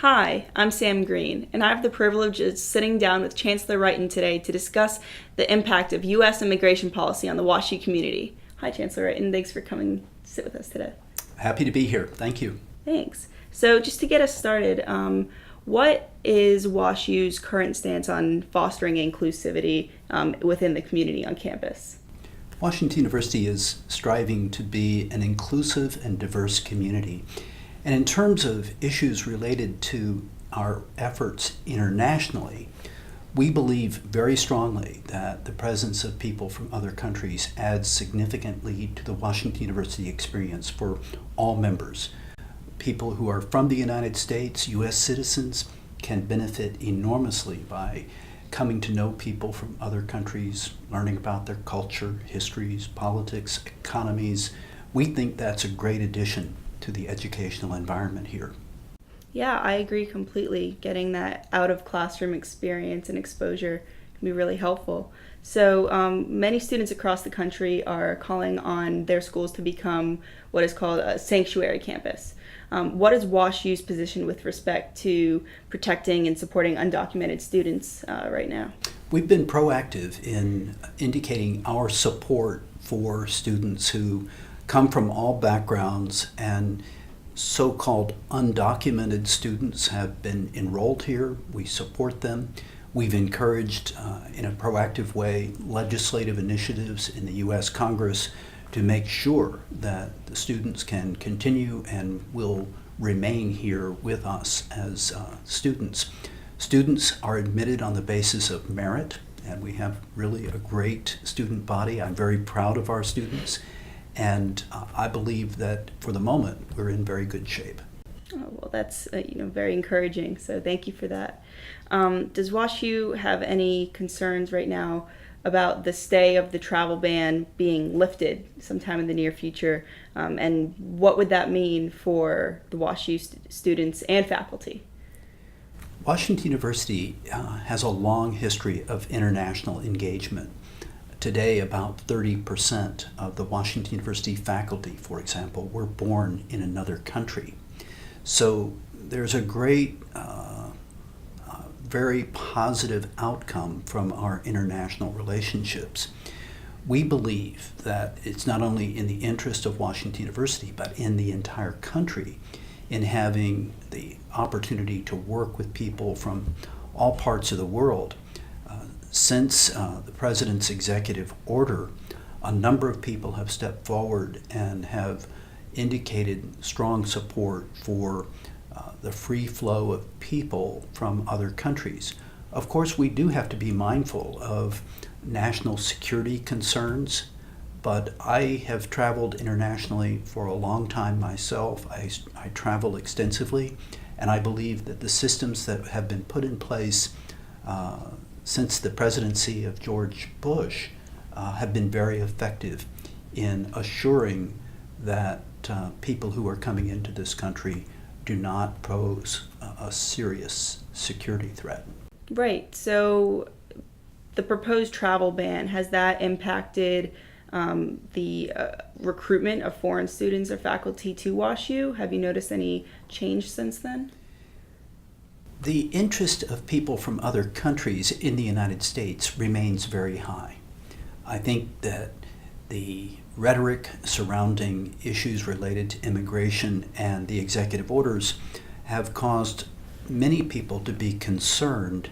Hi, I'm Sam Greene, and I have the privilege of sitting down with Chancellor Wrighton today to discuss the impact of U.S. immigration policy on the WashU community. Hi, Chancellor Wrighton. Thanks for coming to sit with us today. Happy to be here. Thank you. Thanks. So just to get us started, what is WashU's current stance on fostering inclusivity within the community on campus? Washington University is striving to be an inclusive and diverse community. And in terms of issues related to our efforts internationally, we believe very strongly that the presence of people from other countries adds significantly to the Washington University experience for all members. People who are from the United States, U.S. citizens, can benefit enormously by coming to know people from other countries, learning about their culture, histories, politics, economies. We think that's a great addition to the educational environment here. Yeah, I agree completely. Getting that out of classroom experience and exposure can be really helpful. So many students across the country are calling on their schools to become what is called a sanctuary campus. What is WashU's position with respect to protecting and supporting undocumented students right now? We've been proactive in indicating our support for students who come from all backgrounds, and so-called undocumented students have been enrolled here. We support them. We've encouraged, in a proactive way, legislative initiatives in the U.S. Congress to make sure that the students can continue and will remain here with us as students. Students are admitted on the basis of merit, and we have really a great student body. I'm very proud of our students. And I believe that for the moment, we're in very good shape. Oh, well, that's very encouraging. So thank you for that. Does WashU have any concerns right now about the stay of the travel ban being lifted sometime in the near future? And what would that mean for the WashU students and faculty? Washington University has a long history of international engagement. Today, about 30% of the Washington University faculty, for example, were born in another country. So there's a great, very positive outcome from our international relationships. We believe that it's not only in the interest of Washington University, but in the entire country in having the opportunity to work with people from all parts of the world. Since the President's executive order, a number of people have stepped forward and have indicated strong support for the free flow of people from other countries. Of course, we do have to be mindful of national security concerns, but I have traveled internationally for a long time myself. I travel extensively, and I believe that the systems that have been put in place since the presidency of George Bush have been very effective in assuring that people who are coming into this country do not pose a serious security threat. Right. So the proposed travel ban, has that impacted the recruitment of foreign students or faculty to WashU? Have you noticed any change since then? The interest of people from other countries in the United States remains very high. I think that the rhetoric surrounding issues related to immigration and the executive orders have caused many people to be concerned,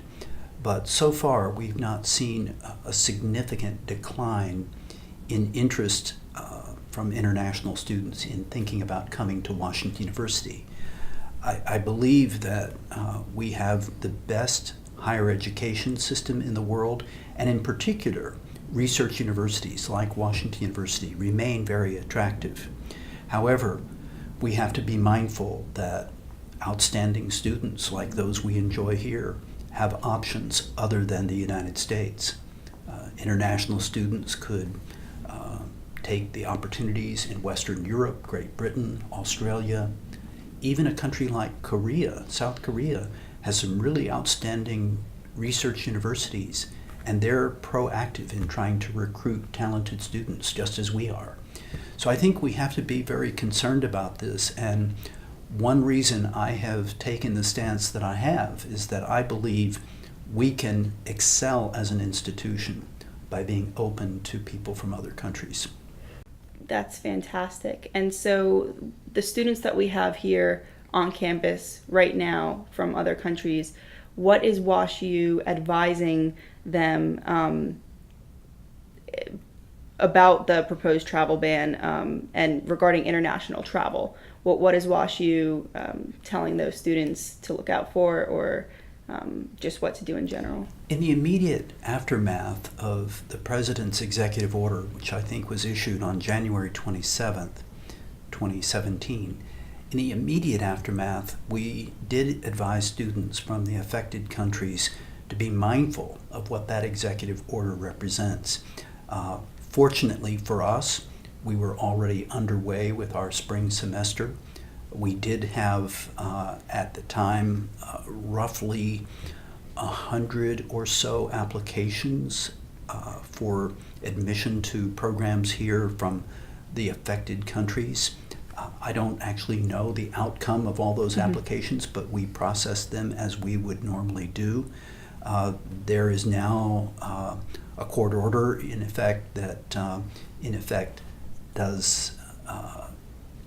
but so far we've not seen a significant decline in interest from international students in thinking about coming to Washington University. I believe that we have the best higher education system in the world, and in particular, research universities like Washington University remain very attractive. However, we have to be mindful that outstanding students like those we enjoy here have options other than the United States. International students could take the opportunities in Western Europe, Great Britain, Australia. Even a country like Korea, South Korea, has some really outstanding research universities, and they're proactive in trying to recruit talented students just as we are. So I think we have to be very concerned about this, and one reason I have taken the stance that I have is that I believe we can excel as an institution by being open to people from other countries. That's fantastic. And so the students that we have here on campus right now from other countries, what is WashU advising them about the proposed travel ban and regarding international travel? What is WashU telling those students to look out for, or just what to do in general? In the immediate aftermath of the President's executive order, which I think was issued on January 27th, 2017, in the immediate aftermath, we did advise students from the affected countries to be mindful of what that executive order represents. Fortunately for us, we were already underway with our spring semester. We did have, at the time, roughly 100 or so applications for admission to programs here from the affected countries. I don't actually know the outcome of all those applications, but we processed them as we would normally do. There is now a court order in effect that, does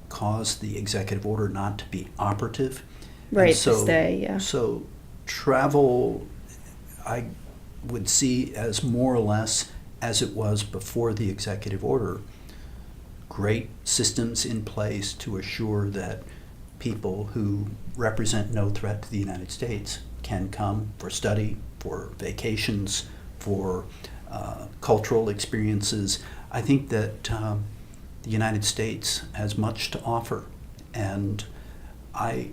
cause the executive order not to be operative. Right, so, to stay, yeah. So travel, I would see as more or less as it was before the executive order. Great systems in place to assure that people who represent no threat to the United States can come for study, for vacations, for cultural experiences. I think that the United States has much to offer, and I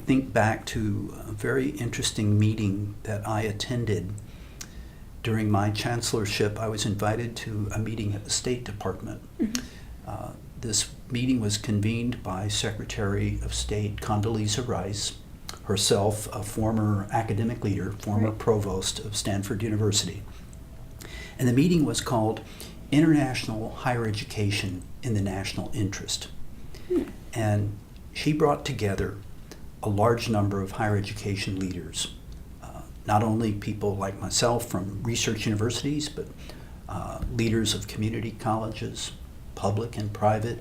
think back to a very interesting meeting that I attended during my chancellorship. I was invited to a meeting at the State Department. This meeting was convened by Secretary of State Condoleezza Rice, herself a former academic leader, former provost of Stanford University. And the meeting was called International Higher Education in the National Interest. And she brought together a large number of higher education leaders, not only people like myself from research universities, but leaders of community colleges, public and private.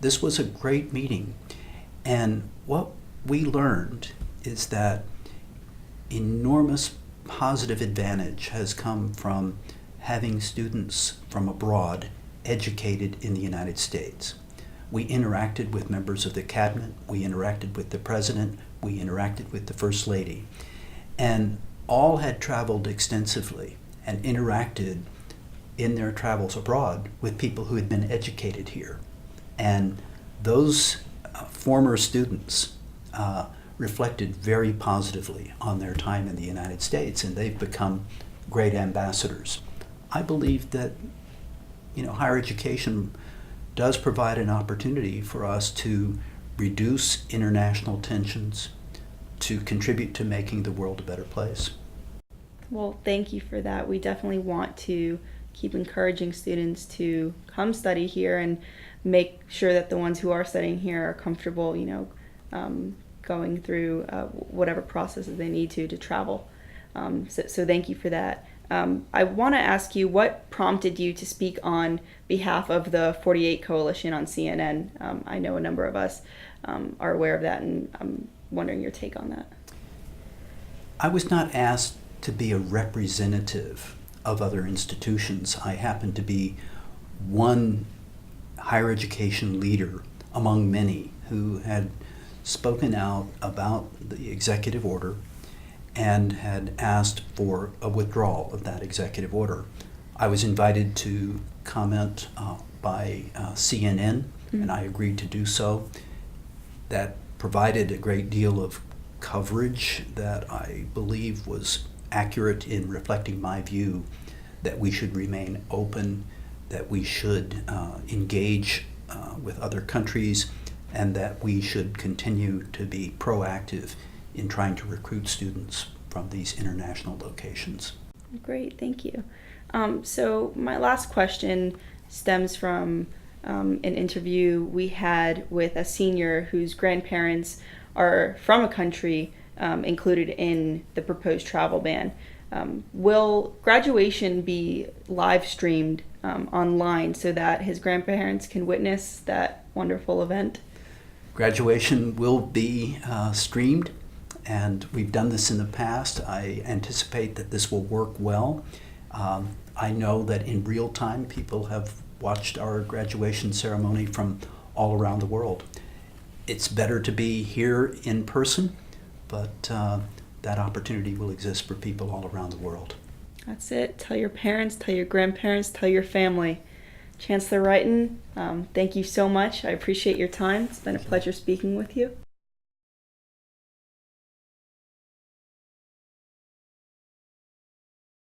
This was a great meeting. And what we learned is that enormous positive advantage has come from having students from abroad educated in the United States. We interacted with members of the cabinet, we interacted with the president, we interacted with the first lady, and all had traveled extensively and interacted in their travels abroad with people who had been educated here. And those former students reflected very positively on their time in the United States, and they've become great ambassadors. I believe that, higher education does provide an opportunity for us to reduce international tensions, to contribute to making the world a better place. Well, thank you for that. We definitely want to keep encouraging students to come study here and make sure that the ones who are studying here are comfortable, going through whatever processes they need to travel. So thank you for that. I want to ask you, what prompted you to speak on behalf of the 48 Coalition on CNN? I know a number of us are aware of that, and I'm wondering your take on that. I was not asked to be a representative of other institutions. I happen to be one higher education leader among many who had spoken out about the executive order and had asked for a withdrawal of that executive order. I was invited to comment by CNN, and I agreed to do so. That provided a great deal of coverage that I believe was accurate in reflecting my view that we should remain open, that we should engage with other countries, and that we should continue to be proactive in trying to recruit students from these international locations. Great, thank you. So my last question stems from an interview we had with a senior whose grandparents are from a country included in the proposed travel ban. Will graduation be live streamed online so that his grandparents can witness that wonderful event? Graduation will be streamed, and we've done this in the past. I anticipate that this will work well. I know that in real time people have watched our graduation ceremony from all around the world. It's better to be here in person, but that opportunity will exist for people all around the world. That's it. Tell your parents, tell your grandparents, tell your family. Chancellor Wrighton, thank you so much. I appreciate your time. It's been a pleasure speaking with you.